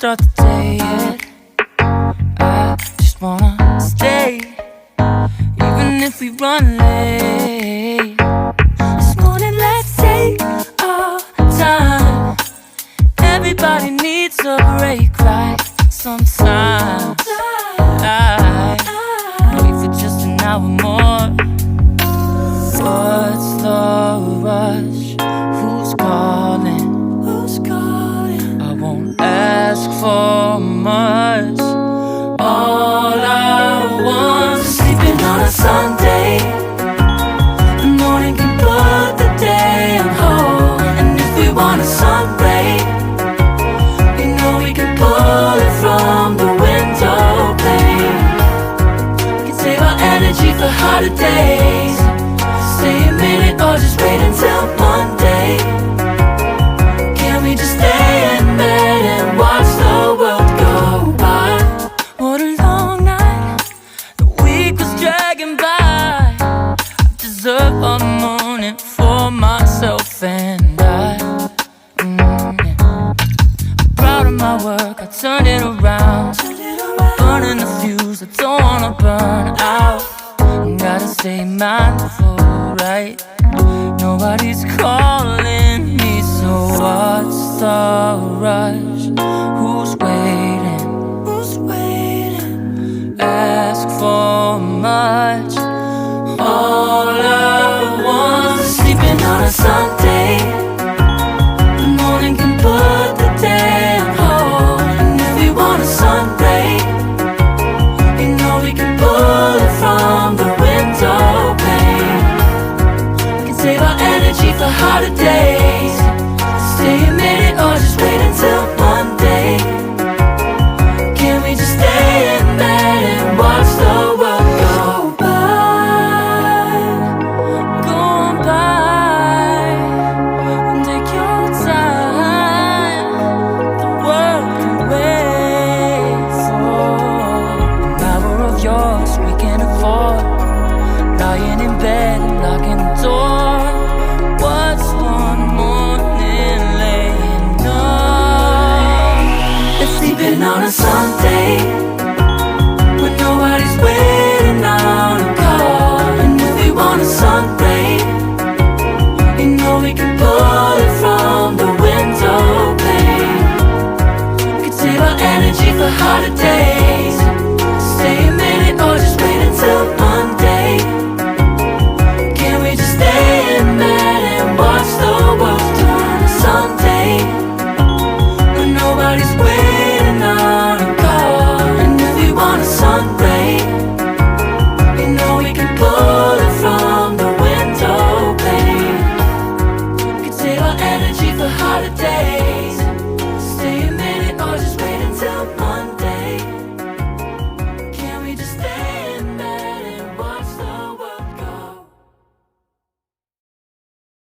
start the day yet. I just wanna stay, even if we run late. This morning, let's take our time. Everybody needs a break, right? Sometimes I wait for just an hour more. What's the rush? Who's calling? Who's calling? I won't ask for much. All I want is sleeping on a Sunday. The morning can put the day on hold. And if we want a sun ray, we know we can pull it from the window pane. We can save our energy for harder days. Stay a minute or just wait until Monday. Can we just stay in bed and watch the world go by? What a long night, the week was dragging by. I deserve a morning for myself and I. I'm proud of my work, I turned it around. Burning the fuse, I don't wanna burn out. Gotta stay mindful, right? Nobody's calling me, so what's the rush? Who's waiting? Who's waiting? Ask for much. All I want is sleeping on a Sunday. The morning can put the day on hold. And if we want a sun ray, you know we can pull it from the window pane. We can save our energy for harder days. Stay a minute or just wait until Monday. Can we just stay in bed and watch the world go by? Go on by and take your time. The world can wait for an hour of yours we can afford. Lying in bed